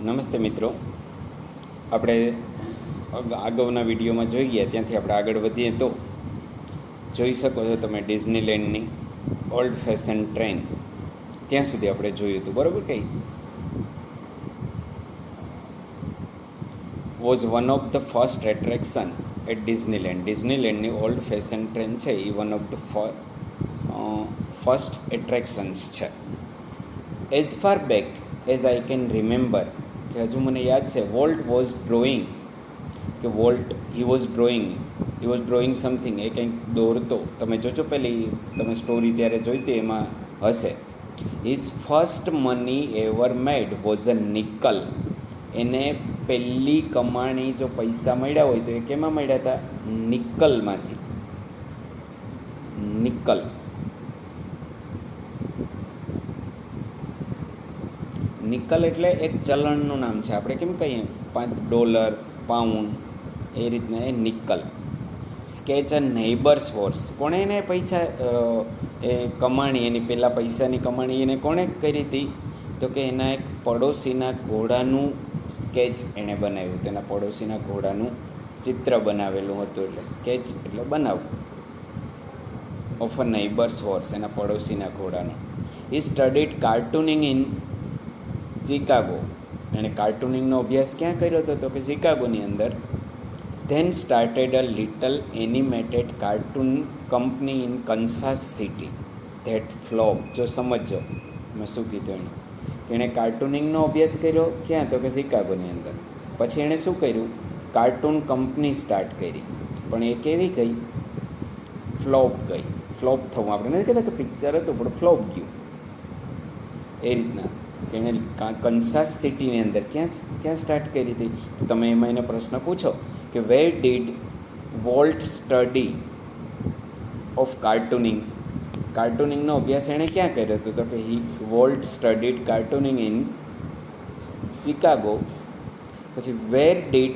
નમસ્તે મિત્રો, આપણે અગાઉના વિડીયોમાં જોઈ ગયા ત્યાંથી આપણે આગળ વધીએ તો જોઈ શકો છો તમે ડિઝનીલેન્ડની ઓલ્ડ ફેશન ટ્રેન ત્યાં સુધી આપણે જોયું હતું, બરાબર? કંઈ was one of the first attraction at ડિઝનીલેન્ડની ઓલ્ડ ફેશન ટ્રેન છે એ one of the first attractions છે. As far back as I can remember, કે હજુ મને યાદ છે, વોલ્ટ વોઝ ડ્રોઈંગ, કે Walt he was drawing something, એ કંઈક દોરતો. તમે જોજો પેલી તમે સ્ટોરી ત્યારે જોઈતી એમાં હશે. His first money ever made was a nickel. એને પહેલી કમાણી જો પૈસા મળ્યા હોય તો એ કેમાં મળ્યા હતા? નિકલમાંથી. નિકલ નિકલ એટલે એક ચલણનું નામ છે. આપણે કેમ કહીએ $5, પાઉન્ડ, એ રીતના એ નિકલ. સ્કેચ અ નેબર્સ હોર્સ, કોણે એને પૈસા એ કમાણી, એની પહેલાં પૈસાની કમાણી એને કોણે કરી હતી? તો કે એના એક પડોશીના ઘોડાનું સ્કેચ એણે બનાવ્યું. તેના પડોશીના ઘોડાનું ચિત્ર બનાવેલું હતું, એટલે સ્કેચ એટલે બનાવવું. ઓફ અ નેબર્સ હોર્સ, એના પડોશીના ઘોડાનું. હી સ્ટડીડ કાર્ટૂનિંગ ઇન શિકાગો. એણે કાર્ટૂનિંગનો અભ્યાસ ક્યાં કર્યો હતો? તો કે શિકાગોની અંદર. Then started a little animated cartoon company in Kansas City that flop. જો સમજો મેં શું કીધું એણે. એણે કાર્ટૂનિંગનો અભ્યાસ કર્યો ક્યાં? તો કે શિકાગોની અંદર. પછી એણે શું કર્યું? કાર્ટૂન કંપની સ્ટાર્ટ કરી, પણ એ કેવી ગઈ? ફ્લોપ ગઈ. ફ્લોપ થવું, આપણે નથી કહેતા કે પિક્ચર હતું પણ ફ્લોપ ગયું, એ રીતના. કે એણે કન્સાસ સિટીની અંદર ક્યાં સ્ટાર્ટ કરી હતી? તો તમે એમાં એને પ્રશ્ન પૂછો કે where did Walt study of cartooning. કાર્ટૂનિંગનો અભ્યાસ એણે ક્યાં કર્યો હતો? તો કે Walt studied cartooning in Chicago. પછી where did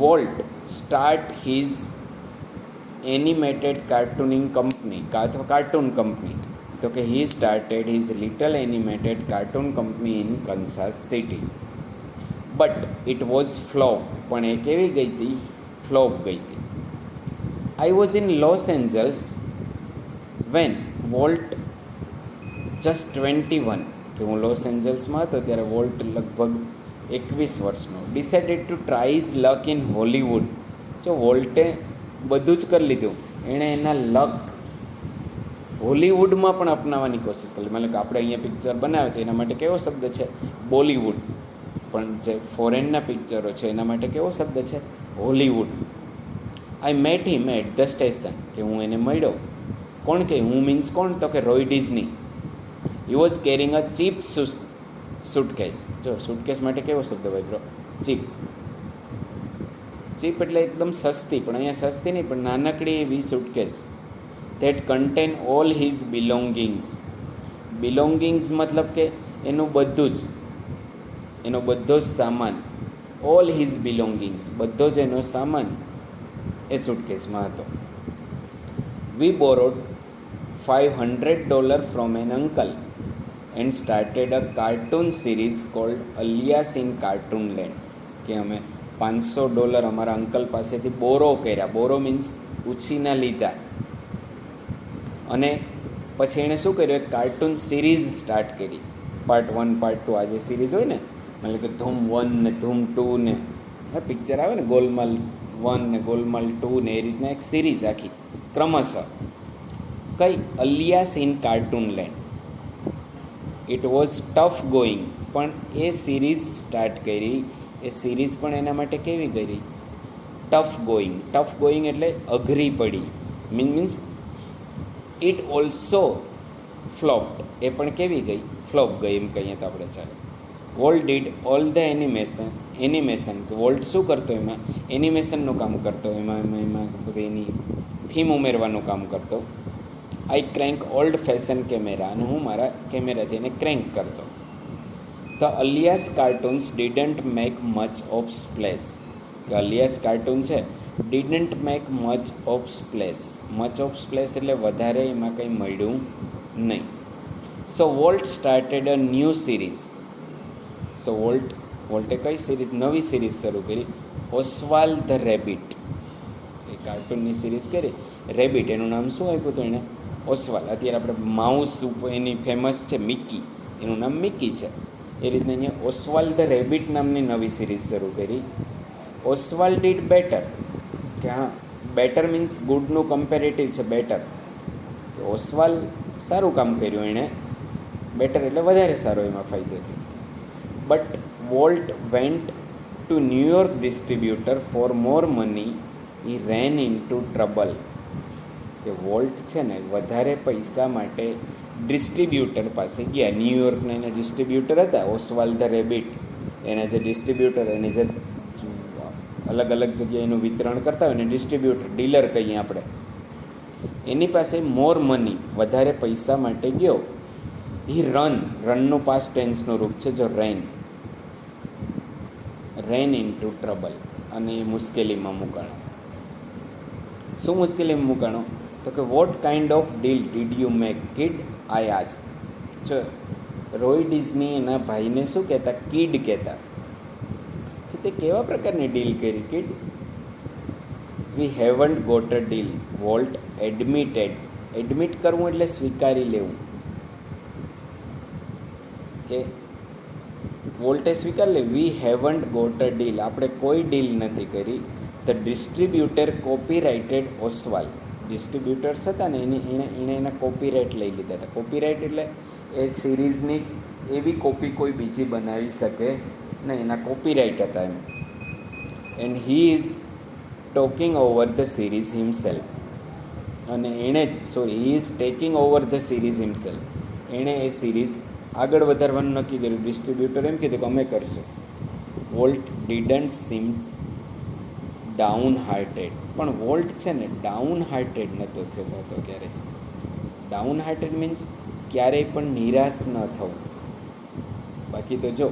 Walt start his animated cartooning company અથવા કાર્ટૂન કંપની? તો કે he started his little animated cartoon company in Kansas City but it was flop. પણ એ કેવી ગઈ હતી? ફ્લોપ ગઈ હતી. I was in Los Angeles when Walt just 21, કે હું લોસ એન્જલ્સમાં હતો ત્યારે વોલ્ટ લગભગ 21 વર્ષનો. Decided to try his luck in Hollywood. જો વોલ્ટે બધું જ કરી લીધું, એણે એના લક હોલીવુડમાં પણ અપનાવવાની કોશિશ કરી. મતલબ કે આપણે અહીંયા પિક્ચર બનાવે તો એના માટે કેવો શબ્દ છે? બોલિવૂડ. પણ જે ફોરેનના પિક્ચરો છે એના માટે કેવો શબ્દ છે? Hollywood. I met him at the station, કે હું એને મળ્યો. કોણ કે હું મીન્સ કોણ? તો કે Roy Disney. He was carrying a cheap suitcase. જો સુટકેસ માટે કેવો શબ્દ હોય બ્રો? ચીપ. ચીપ એટલે એકદમ સસ્તી, પણ અહીંયા સસ્તી નહીં, પણ નાનકડી એવી suitcase. That contain all his belongings. Belongings મતલબ કે એનું બધું જ, એનો બધો જ સામાન. ઓલ હિઝ બિલોંગિંગ્સ, બધો જ એનો સામાન એ સુટકેસમાં હતો. We borrowed $500 from an uncle and started a cartoon series called Alice in cartoon land. કે અમે $500 અમારા અંકલ પાસેથી બોરો કર્યા. બોરો મીન્સ ઉછીના લીધા. અને પછી એણે શું કર્યું? એક કાર્ટૂન સિરીઝ સ્ટાર્ટ કરી. પાર્ટ 1, પાર્ટ 2, આ જે સિરીઝ હોય ને, મતલબ કે ધૂમ 1 ને ધૂમ 2 ને પિક્ચર આવે ને, ગોલમાલ 1 ને ગોલમાલ 2 ને, એ રીતના એક સિરીઝ આખી ક્રમશઃ. કઈ? Alias in cartoon land. It was tough going. પણ એ સિરીઝ સ્ટાર્ટ કરી, એ સિરીઝ પણ એના માટે કેવી કરી? Tough going. ટફ ગોઈંગ એટલે અઘરી પડી. Means it also flopped. એ પણ કેવી ગઈ? ફ્લોપ ગઈ, એમ કહીએ તો આપણે ચાલે. Volt did all the animation. Volt શું કરતો? એમાં એનિમેશનનું કામ કરતો, એમાં બધી એની થીમ ઉમેરવાનું કામ કરતો. I crank old fashion camera, અને હું મારા કેમેરાથી એને ક્રેન્ક કરતો. The Alice cartoons didn't make much of splash. કે અલિયાસ કાર્ટૂન છે didn't make much of splash. Much of splash એટલે વધારે એમાં કંઈ મળ્યું નહીં. So Walt started a new series. So વોલ્ટે કઈ સિરીઝ, નવી સિરીઝ શરૂ કરી, ઓસ્વાલ્ડ ધ રેબિટ. એ કાર્ટૂનની સિરીઝ કરી રેબિટ, એનું નામ શું આપ્યું હતું એણે? ઓસ્વાલ્ડ. અત્યારે આપણે માઉસ એની ફેમસ છે મિકી, એનું નામ મિકી છે. એ રીતના અહીંયા ઓસ્વાલ્ડ ધ રેબિટ નામની નવી સિરીઝ શરૂ કરી. ઓસ્વાલ્ડ ડીડ બેટર, કે હા, બેટર મીન્સ ગુડનું કમ્પેરેટિવ છે બેટર, કે ઓસ્વાલ્ડ સારું કામ કર્યું એણે, બેટર એટલે વધારે સારો એમાં ફાયદો થયો. But volt went to New York distributor for more money, he ran into trouble. કે વોલ્ટ છે ને વધારે પૈસા માટે ડિસ્ટ્રીબ્યુટર પાસે ગયા. ન્યુયોર્કના એના ડિસ્ટ્રીબ્યુટર હતા, ઓસ્વાલ્ડ ધ રેબિટ, એના જે ડિસ્ટ્રીબ્યુટર, એની જે અલગ અલગ જગ્યાએ એનું વિતરણ કરતા હોય ને ડિસ્ટ્રીબ્યુટર, ડીલર કહીએ આપણે, એની પાસે મોર મની, વધારે પૈસા માટે ગયો. હી રનનું પાસ્ટ ટેન્સનું રૂપ છે જો રેન ઇન્ટુ ટ્રબલ, અને એ મુશ્કેલીમાં મુકાણો. શું મુશ્કેલીમાં મુકાણો? તો કે what kind of deal did you make kid, I ask. જો રોય ડિઝની એના ભાઈને શું કહેતા? કિડ કહેતા. કે તે કેવા પ્રકારની ડીલ કરી kid? We haven't got a deal, Walt admitted. Admit કરવું એટલે સ્વીકારી લેવું, કે વોલ્ટે સ્વીકારી લે, we haven't got a deal, આપણે કોઈ ડીલ નથી કરી. The distributor copyrighted Oswald. Distributors હતા ને એણે એના કોપીરાઇટ લઈ લીધા હતા. કોપીરાઇટ એટલે એ સિરીઝની એવી કોપી કોઈ બીજી બનાવી શકે ને, એના કોપીરાઇટ હતા એમ. And he is talking over the series himself. અને એણે જ he is taking over the series himself. એણે એ સિરીઝ આગળ વધારવાનું નક્કી કર્યું. ડિસ્ટ્રીબ્યુટર એમ કીધું કે અમે કરશું. Walt didn't seem downhearted. પણ વોલ્ટ છે ને ડાઉન હાર્ટેડ નહોતો થતો હતો ક્યારેય. ડાઉન હાર્ટેડ મીન્સ ક્યારેય પણ નિરાશ ન થવું. બાકી તો જો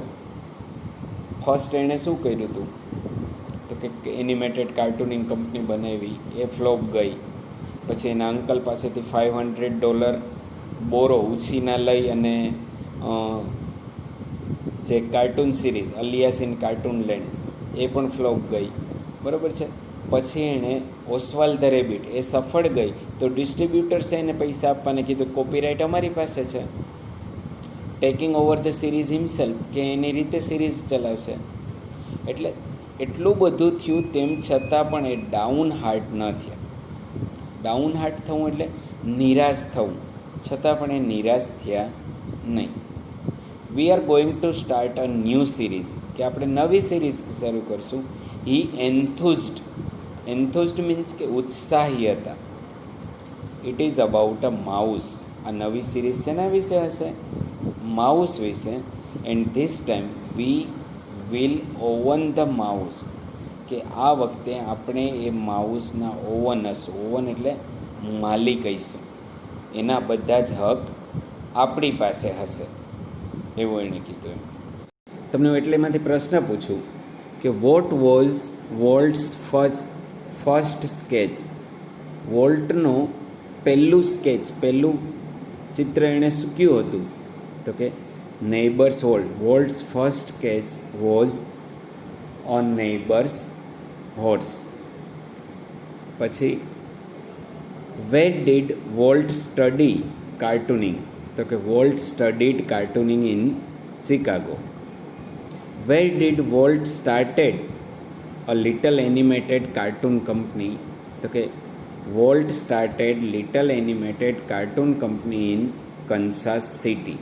ફર્સ્ટ એણે શું કર્યું હતું, તો કે એનિમેટેડ કાર્ટૂનિંગ કંપની બનાવી, એ ફ્લોપ ગઈ. પછી એના અંકલ પાસેથી $500 બોરો ઉછીના લઈ અને જે cartoon series Alice in cartoon land, એ પણ ફ્લોપ ગઈ, બરાબર છે. પછી એણે ઓસ્વાલ્ડ ધ રેબિટ, એ સફળ ગઈ, તો ડિસ્ટ્રીબ્યુટર્સે એને પૈસા આપવાને કીધું કોપીરાઇટ અમારી પાસે છે. Taking over the series himself, કે એની રીતે સિરીઝ ચલાવશે. એટલે એટલું બધું થયું તેમ છતાં પણ એ ડાઉન હાર્ટ ન થયા. ડાઉન હાર્ટ થવું એટલે નિરાશ થવું, છતાં પણ એ નિરાશ થયા નહીં. વી are going to start a new series, કે આપણે નવી સિરીઝ શરૂ કરશું. હી એન્થુઝડ. એન્થુઝડ મીન્સ કે ઉત્સાહી હતા. It is about a mouse. આ નવી સિરીઝ શેના વિશે હશે? માઉસ વિશે. And this time we will oven the mouse, કે આ વખતે આપણે એ માઉસના ઓવન હશું. ઓવન એટલે માલિક કહીશું, એના બધા જ હક આપણી પાસે હશે, એવું એણે કીધું. તમને હું એટલે એમાંથી પ્રશ્ન પૂછું કે વોટ વોઝ વોલ્ટ્સ ફર્સ્ટ સ્કેચ? વોલ્ટનું પહેલું સ્કેચ, પહેલું ચિત્ર એણે શું કયું હતું? તો કે neighbours hold. Walt's first sketch was on neighbours horse. પછી where did Walt study cartooning? તો કે Walt studied cartooning in Chicago. Where did Walt started a little animated cartoon company? તો કે Walt started little animated cartoon company in Kansas City.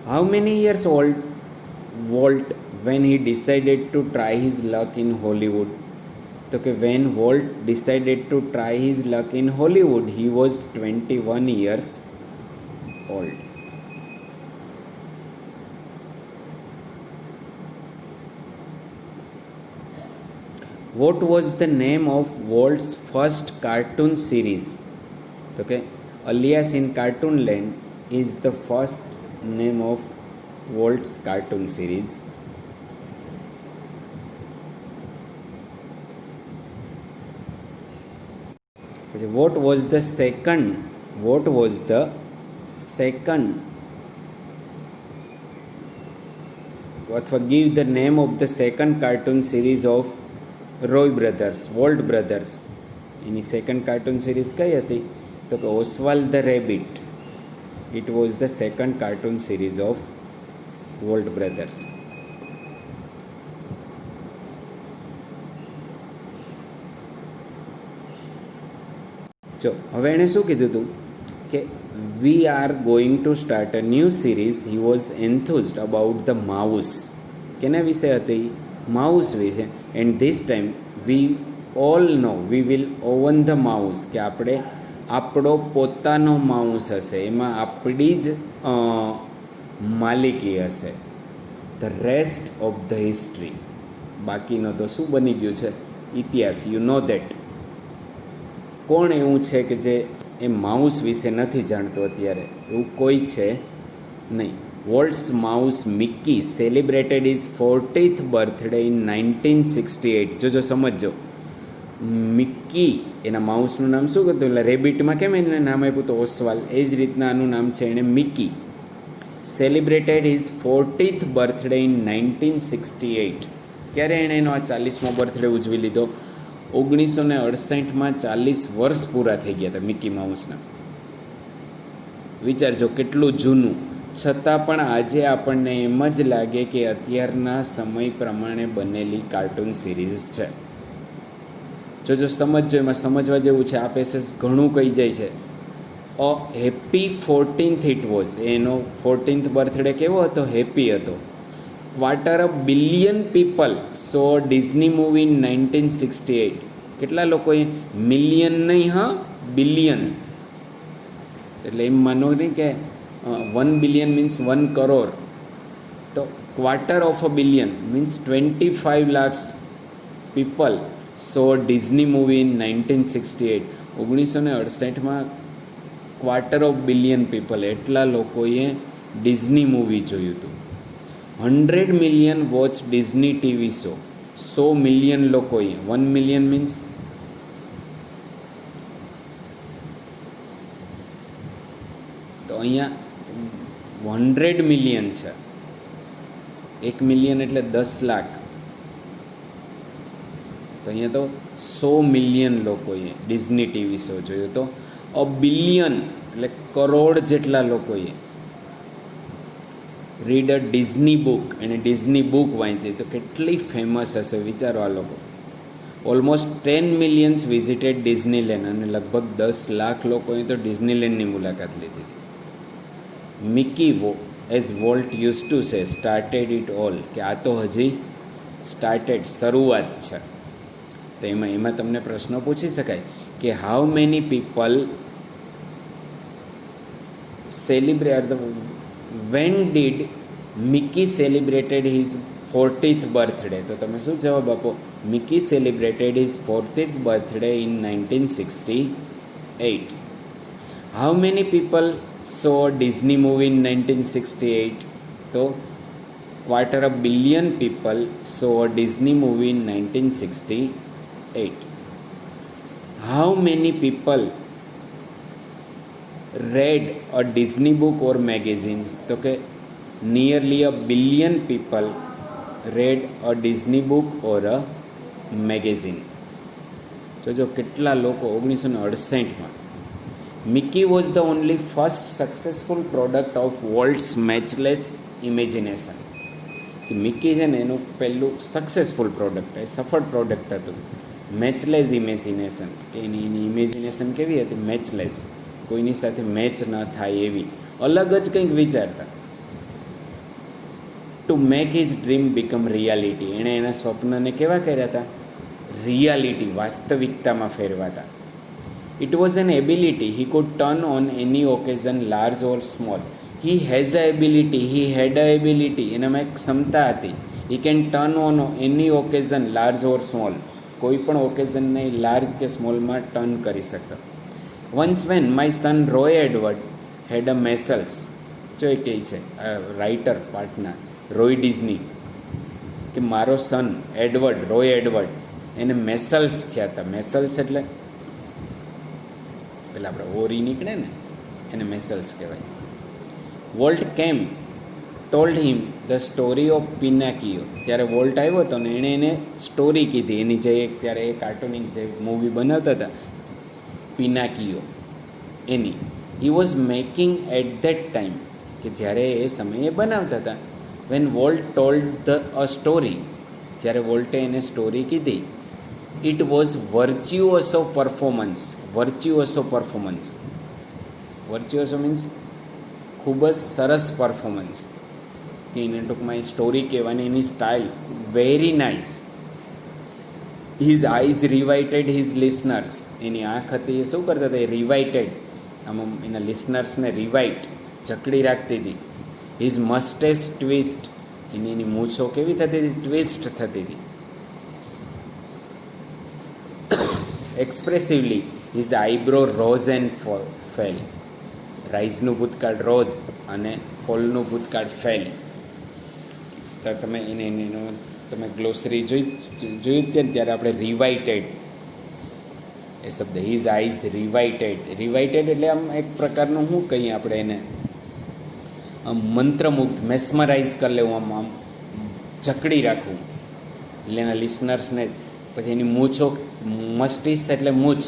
How many years old Walt when he decided to try his luck in Hollywood? તો કે when Walt decided to try his luck in Hollywood, he was 21 years old. What was the name of Walt's first cartoon series? તો કે Alias in Cartoon Land is the first name of Walt's cartoon series. What was the second અથવા give the name of the second cartoon series of Roy brothers, Walt brothers. એની second cartoon series કઈ હતી? તો કે Oswald the rabbit. It was the second cartoon series of Walt brothers. જો હવે એણે શું કીધું હતું કે we are going to start a new series. He was enthused about the mouse. કેના વિશે હતી? માઉસ વિશે. And this time we all know we will oven the mouse, કે આપણે આપણો પોતાનો માઉસ હશે, એમાં આપણી જ માલિકી હશે. The rest of the history. બાકીનો તો શું બની ગયું છે? ઇતિહાસ. You know that. કોણ એવું છે કે જે એ માઉસ વિશે નથી જાણતું અત્યારે? એવું કોઈ છે નહીં. Walt's mouse Mickey celebrated is 40th birthday in 1968. જોજો સમજજો. મિકી એના માઉસનું નામ શું હતું? એટલે રેબિટમાં કેમ એને નામ આપ્યું તો ઓસ્વાલ, એ જ રીતના આનું નામ છે એને Mickey. Celebrated is 40th birthday in 1968. ક્યારે એણે એનો આ 40મો બર્થડે ઉજવી લીધો? 1968માં 40 વર્ષ પૂરા થઈ ગયા હતા મિકી માઉસના. વિચારજો કેટલું જૂનું. છતાં પણ આજે આપણને એમ જ લાગે કે અત્યારના સમય પ્રમાણે બનેલી કાર્ટૂન સિરીઝ છે. જો સમજજો, એમાં સમજવા જેવું છે. આ પેસેજ ઘણું કહી જાય છે. A happy 14th it was. એનો 14th બર્થડે કેવો હતો? હેપી હતો. 250 million people saw Disney movie in 1968. કેટલા લોકોએ? મિલિયન નહીં, હા, બિલિયન. એટલે એમ માનો નહીં કે 1 billion મીન્સ 1 કરોડ. તો 250 million means 25 lakhs people saw Disney movie in 1968. 1968માં 250 million people, એટલા લોકોએ ડિઝની મૂવી જોયું હતું. 100 million watch Disney TV show. 100 million લોકોએ. 1 million મીન્સ તો અહીંયા 100 મિલિયન છે. 1 મિલિયન એટલે 10 લાખ. તો અહીંયા તો 100 મિલિયન લોકોએ ડિઝની ટીવી શો જોયો. તો અ બિલિયન એટલે કરોડ જેટલા લોકોએ રીડ અ ડિઝની બુક, એને ડિઝની બુક વાંચી. તો કેટલી ફેમસ હશે વિચારો આ લોકો. ઓલમોસ્ટ 10 મિલિયન્સ વિઝિટેડ ડિઝનીલેન્ડ, અને લગભગ 10 લાખ લોકોએ તો ડિઝનીલેન્ડની મુલાકાત લીધી હતી. Mickey as volt use to say started it all, કે આ તો હજી સ્ટાર્ટેડ, શરૂઆત છે. તો એમાં તમને પ્રશ્નો પૂછી શકાય કે how many people celebrate, when did Mickey celebrated his 40th birthday? તો તમે શું જવાબ આપો? Mickey celebrated his 40th birthday in 1968. How many people so Disney movie in 1968? તો 250 million people saw Disney movie in 1968. How many people read a Disney book or magazines? તો કે nearly a billion people read a Disney book or a magazine. જો કેટલા લોકો 1968માં. Mickey was the only first successful product of Walt's matchless imagination. કે Mickey છે ને એનું પહેલું સક્સેસફુલ પ્રોડક્ટ, એ સફળ પ્રોડક્ટ હતું. મેચલેસ ઇમેજિનેશન, કે એની ઇમેજિનેશન કેવી હતી? મેચલેસ, કોઈની સાથે મેચ ન થાય એવી, અલગ જ કંઈક વિચારતા. To make his dream become reality. એણે એના સ્વપ્નને કેવા કર્યા હતા? રિયાલિટી, વાસ્તવિકતામાં ફેરવાતા. It was an ability he could turn on any occasion, large or small. He has a ability, he had a ability, એનામાં એક ક્ષમતા હતી. He can turn on any occasion, large or small. કોઈ પણ ઓકેઝનને large કે સ્મોલમાં turn કરી શકતા. Once when my son Roy Edward had અ મેસલ્સ. જો એ કહે છે રાઇટર પાર્ટનર રોય ડિઝની, કે મારો સન એડવર્ડ, રોય એડવર્ડ, એને મેસલ્સ થયા હતા. મેસલ્સ એટલે પેલા આપણે ઓરી નીકળે ને, એને મેસલ્સ કહેવાય. Walt came told him the story of Pinocchio. ત્યારે વોલ્ટ આવ્યો હતો ને એણે એને સ્ટોરી કીધી એની, જે એક ત્યારે એ કાર્ટૂનિંગ જે મૂવી બનાવતા હતા પિનાકીઓ એની. He was making at that time, કે જ્યારે એ સમયે બનાવતા હતા. When Walt told the a story, જ્યારે વોલ્ટે એને સ્ટોરી કીધી, it was virtuoso performance. Virtuoso performance, virtuoso means ખૂબ જ સરસ પરફોર્મન્સ, કે એને ટૂંકમાં એ સ્ટોરી કહેવાની એની style very nice. His eyes riveted his listeners, એની આંખ હતી એ શું કરતા હતા, એ રિવાઇટેડ, આમાં એના લિસનર્સને રિવાઇટ જકડી રાખતી હતી. હિઝ મસ્ટેસ ટ્વિસ્ટ, એની મૂછો કેવી થતી હતી, ટ્વિસ્ટ થતી હતી. Expressively his eyebrow rose and fell, રાઇઝનું ભૂતકાળ રોઝ અને ફોલનું ભૂતકાળ ફેલ. તો તમે એનો તમે ગ્લોસરી જોયું ત્યારે આપણે રિવાઇટેડ એ શબ્દ, હિઝ આઈઝ રિવાઇટેડ. રિવાઇટેડ એટલે આમ એક પ્રકારનું શું કહીએ આપણે એને, આમ મંત્રમુગ્ધ, મેસ્મરાઇઝ કરી લેવું, આમ જકડી રાખવું એટલે એના લિસનર્સને. પછી એની મૂછો, મસ્ટિસ એટલે મૂછ,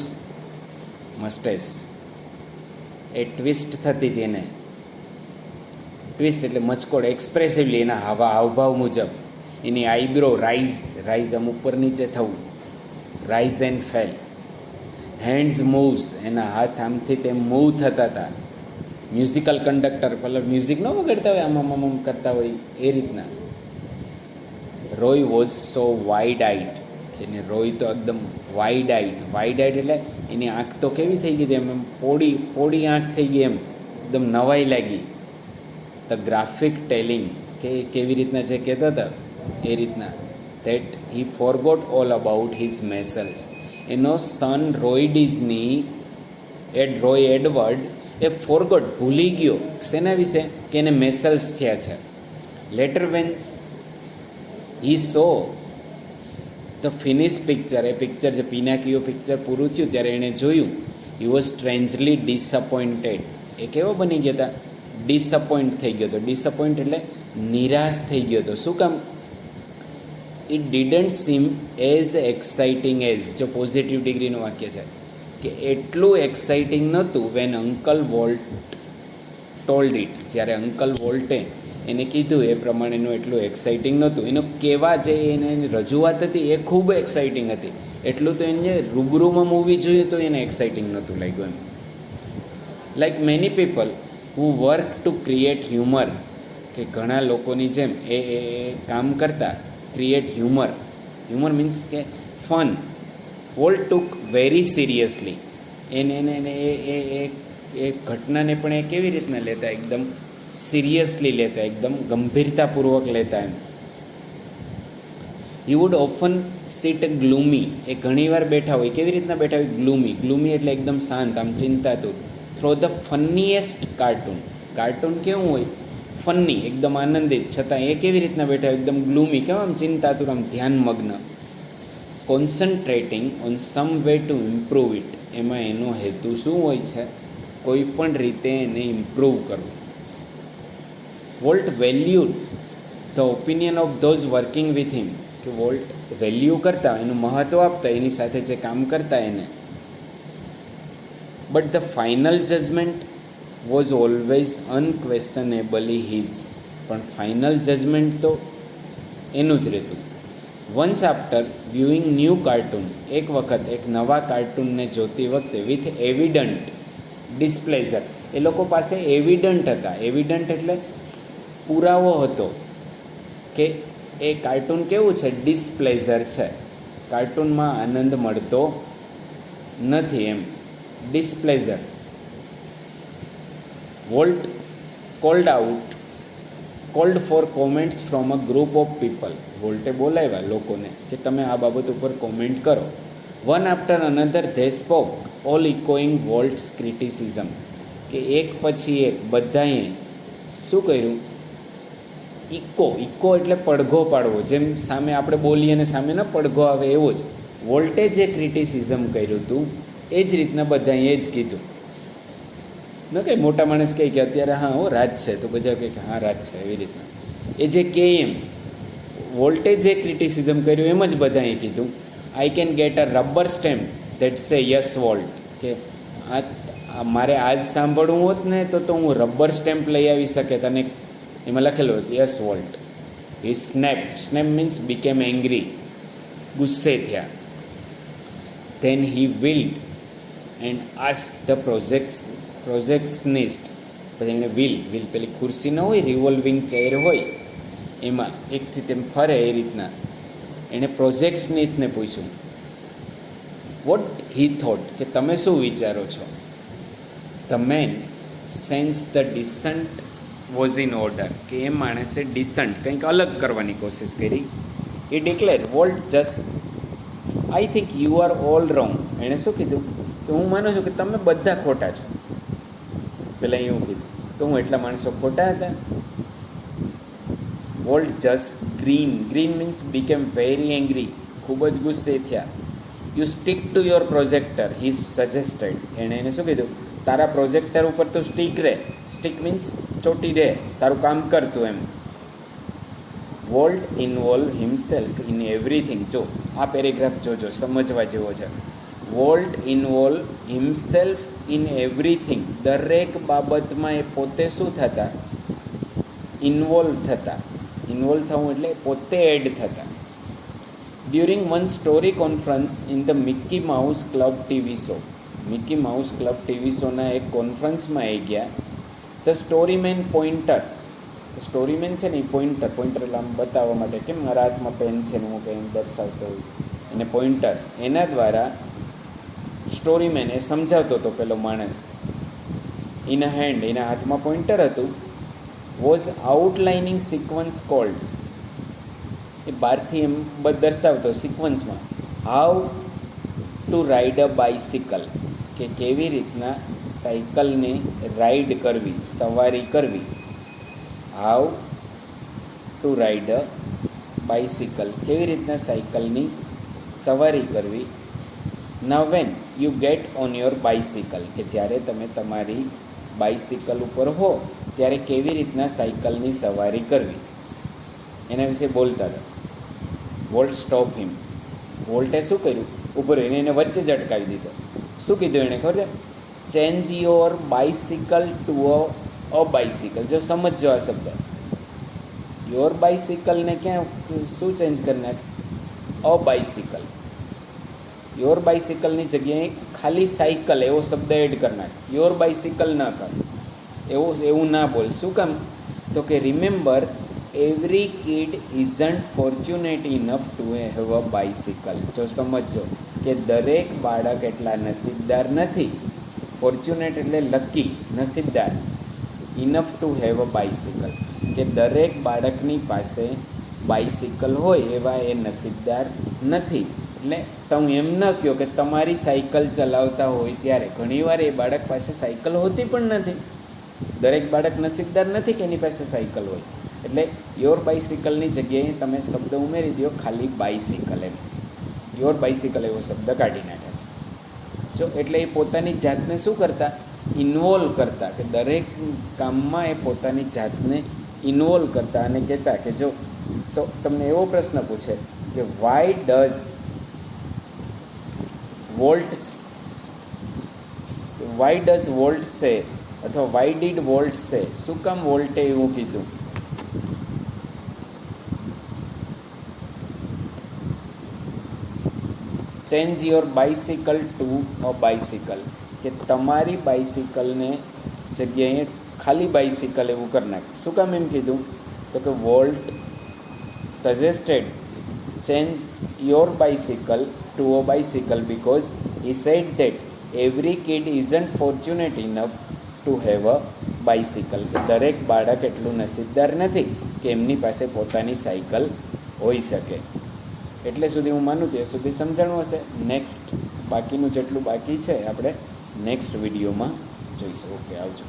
મસ્ટેસ એ ટ્વિસ્ટ થતી હતી એને, ટ્વિસ્ટ એટલે મચકોડ. એક્સપ્રેસિવલી એના હાવભાવ મુજબ. એની આઈબ્રો રાઇઝ આમ ઉપર નીચે થવું, rise and fail. Hands moves, એના હાથ આમથી તેમ મૂવ થતા હતા. મ્યુઝિકલ કંડક્ટર, પેલા મ્યુઝિક ન વગાડતા હોય આમ કરતા હોય એ રીતના. રોય વોઝ સો વાઇડ આઇટ, એને રોય તો એકદમ વાઇડ આઇટ એટલે એની આંખ તો કેવી થઈ ગઈ હતી, એમ પોડી આંખ થઈ ગઈ, એમ એકદમ નવાઈ લાગી. ધ ગ્રાફિક ટેલિંગ, કે કેવી રીતના જે કહેતા હતા એ રીતના. That he forgot all about his measles, એનો son Roy Disney Roy Edward એ ફોરગોટ ભૂલી ગયો શેના વિશે, કે એને મેસલ્સ થયા છે. Later when he saw the finish picture, એ પિક્ચર જે પિનાકીઓ પિક્ચર પૂરું થયું ત્યારે એણે જોયું, હી વોઝ સ્ટ્રેન્જલી ડિસઅપોઇન્ટેડ. એ કેવો બની ગયા હતા, ડિસઅપોઇન્ટ થઈ ગયો હતો. ડિસઅપોઇન્ટ એટલે નિરાશ થઈ ગયો હતો. શું કામ? It didn't seem as exciting as, જો પોઝિટિવ ડિગ્રીનું વાક્ય છે, કે એટલું એક્સાઇટિંગ નહોતું. When uncle Walt told it, જ્યારે અંકલ વોલ્ટે એને કીધું એ પ્રમાણેનું એટલું એક્સાઇટિંગ નહોતું. એનો કહેવા જે એને રજૂઆત હતી એ ખૂબ એક્સાઇટિંગ હતી, એટલું તો એને રૂબરૂમાં મૂવી જોયું તો એને એક્સાઇટિંગ નહોતું લાગ્યું એમ. Like many people who work to create humour, કે ઘણા લોકોની જેમ એ કામ કરતા ક્રિએટ હ્યુમર. હ્યુમર મીન્સ કે fun. Walt took very seriously, એને એ ઘટનાને પણ એ કેવી રીતના લેતા, એકદમ સિરિયસલી લેતા, એકદમ ગંભીરતાપૂર્વક લેતા એમ. હી વુડ ઓફન સીટ ગ્લુમી, એ ઘણીવાર બેઠા હોય, કેવી રીતના બેઠા હોય, ગ્લુમી એટલે એકદમ શાંત, આમ ચિંતાતુર. Through the funniest cartoon, cartoon કેવું હોય, ફની, એકદમ આનંદિત, છતાં એ કેવી રીતના બેઠા હોય, એકદમ ગ્લુમી, કેમ આમ ચિંતાતુર, આમ ધ્યાનમગ્ન. Concentrating on some way to improve it, એમાં એનો હેતુ શું હોય છે, કોઈ પણ રીતે એને ઇમ્પ્રૂવ કરવું. Volt valued the opinion of those working with him, કે વોલ્ટ વેલ્યુ કરતા, એનું મહત્ત્વ આપતા, એની સાથે જે કામ કરતા એને. But the final judgement was always unquestionably his, પણ ફાઇનલ જજમેન્ટ તો એનું જ રહેતું. Once after viewing new cartoon, એક વખત એક નવા કાર્ટૂનને જોતી વખતે વિથ એવિડન્ટ ડિસ્પ્લેઝર, એ લોકો પાસે એવિડન્ટ હતા. એવિડન્ટ એટલે પુરાવો હતો કે એ કાર્ટૂન કેવું છે, ડિસ્પ્લેઝર છે, કાર્ટૂનમાં આનંદ મળતો નથી એમ, displeasure. Walt called for comments from a group of people, વોલ્ટે બોલાવ્યા લોકોને કે તમે આ બાબત ઉપર કોમેન્ટ કરો. One after another they spoke, all echoing Walt's criticism, કે એક પછી એક બધાએ શું કર્યું, ઇકો એટલે પડઘો પાડવો, જેમ સામે આપણે બોલીએ ને સામે ન પડઘો આવે એવો જ. વોલ્ટે જે ક્રિટિસિઝમ કર્યું હતું એ જ રીતના બધાએ જ કીધું. ન કંઈ મોટા માણસ કહે કે અત્યારે હા હો રાજ છે, તો બધા કહે કે હા રાજ છે, એવી રીતના. એ જે કે એમ વોલ્ટે જે ક્રિટિસિઝમ કર્યું એમ જ બધાએ કીધું, I can get a rubber stamp that say yes volt, કે મારે આજ સાંભળવું હોત ને તો હું રબર સ્ટેમ્પ લઈ આવી શકે, તને એમાં લખેલું હતું yes Walt. He snap, snap means became angry, ગુસ્સે થયા. Then he wheeled and ask the projectionist, પછી એને વિલ પેલી ખુરશી ન હોય, રિવોલ્વિંગ ચેર હોય એમાં એકથી તેમ ફરે એ રીતના, એણે પ્રોજેક્શનિસ્ટને પૂછ્યું વોટ હી થોટ, કે તમે શું વિચારો છો. The man sensed the dissent was in order, કે એ માણસે ડિસન્ટ કંઈક અલગ કરવાની કોશિશ કરી. એ declare Walt just I think you are all wrong. એણે શું કીધું કે હું માનું છું કે તમે બધા ખોટા છો. પહેલાં એવું કીધું તો હું એટલા માણસો ખોટા હતા. Volt just green means became very angry, ખૂબ જ ગુસ્સે થયા. You stick to your projector he suggested, એણે એને શું કીધું, તારા પ્રોજેક્ટર ઉપર તો સ્ટીક રહે, સ્ટીક મીન્સ ચોટી રહે, તારું કામ કરતું એમ. Walt involve himself in everything. જો આ પેરેગ્રાફ જોજો, સમજવા જેવો છે. Walt involve himself in everything, દરેક બાબતમાં એ પોતે શું થતા, ઇન્વોલ્વ થતા. ઇન્વોલ્વ થવું એટલે પોતે એડ થતા. During one story conference in the Mickey mouse club TV show, Mickey mouse club TV શોના એક કોન્ફરન્સમાં એ ગયા. ધ સ્ટોરીમેન પોઇન્ટર, સ્ટોરીમેન છે ને એ પોઇન્ટર એટલે આમ બતાવવા માટે, કેમ મારા હાથમાં પેન છે ને હું કંઈ દર્શાવતો હોય, એને પોઇન્ટર, એના દ્વારા સ્ટોરીમેન એ સમજાવતો હતો પેલો માણસ. ઇન અ હેન્ડ, એના હાથમાં પોઇન્ટર હતું. વોઝ આઉટલાઇનિંગ સિક્વન્સ કોલ્ડ, એ બહારથી એમ દર્શાવતો સિક્વન્સમાં, how to ride a bicycle, કે કેવી રીતના સાયકલને રાઈડ કરવી, સવારી કરવી. How to ride a bicycle, કેવી રીતના સાયકલની સવારી કરવી. Now when you get on your bicycle, કે જ્યારે તમે તમારી બાઇસિકલ ઉપર હો ત્યારે કેવી રીતના સાયકલની સવારી કરવી, એના વિશે બોલતા હતા. વોલ્ટ સ્ટોપ હિમ, વોલ્ટે શું કર્યું, ઊભો રહીને એને વચ્ચે જ અટકાવી દીધો. શું કીધું એણે ખબર છે, change your bicycle to a bicycle. જો સમજો આ શબ્દ, યોર બાઇસિકલને ક્યાં શું ચેન્જ કરી નાખ, અ બાઇસિકલ. યોર બાઇસિકલની જગ્યાએ ખાલી સાયકલ એવો શબ્દ એડ કરી નાખ, યોર બાઇસિકલ ના કર, એવું ના બોલ. શું કામ, તો કે remember every kid isn't fortunate enough to have a bicycle. જો સમજો કે દરેક બાળક એટલા નસીબદાર નથી, ફોર્ચ્યુનેટ એટલે લકી, નસીબદાર, enough to have a bicycle, કે દરેક બાળકની પાસે બાઇસિકલ હોય એવા એ નસીબદાર નથી. એટલે તમે એમ ન કહો કે તમારી સાયકલ ચલાવતા હોય ત્યારે, ઘણીવાર એ બાળક પાસે સાયકલ હોતી પણ નથી. દરેક બાળક નસીબદાર નથી કે એની પાસે સાયકલ હોય. એટલે યોર બાઇસિકલની જગ્યાએ તમે શબ્દ ઉમેરી દો ખાલી બાઇસિકલ, એમ યોર બાઇસિકલ એવો શબ્દ કાઢી નાખે. જો એટલે એ પોતાની જાતને શું કરતા, ઇન્વોલ્વ કરતા, કે દરેક કામમાં એ પોતાની જાતને ઇન્વોલ્વ કરતા અને કહેતા કે જો, તો તમને એવો પ્રશ્ન પૂછે કે વાય ડઝ વોલ્ટ સે, અથવા વાય ડીડ વોલ્ટ સે, શું કામ વોલ્ટે એવું કીધું. Change your bicycle to a bicycle, કે તમારી બાઇસિકલને જગ્યાએ ખાલી બાઇસિકલ એવું કરી નાખ. શું કામ એમ કીધું, તો કે volt suggested change your bicycle to a bicycle because he said that every kid isn't fortunate enough to have a bicycle, કે દરેક બાળક એટલું નસીબદાર નથી કે એમની પાસે પોતાની સાયકલ હોઈ શકે. એટલે સુધી હું માનું ત્યાં સુધી સમજાણું હશે. નેક્સ્ટ બાકીનું જેટલું બાકી છે આપણે નેક્સ્ટ વિડીયોમાં જોઈશું. ઓકે, આવજો.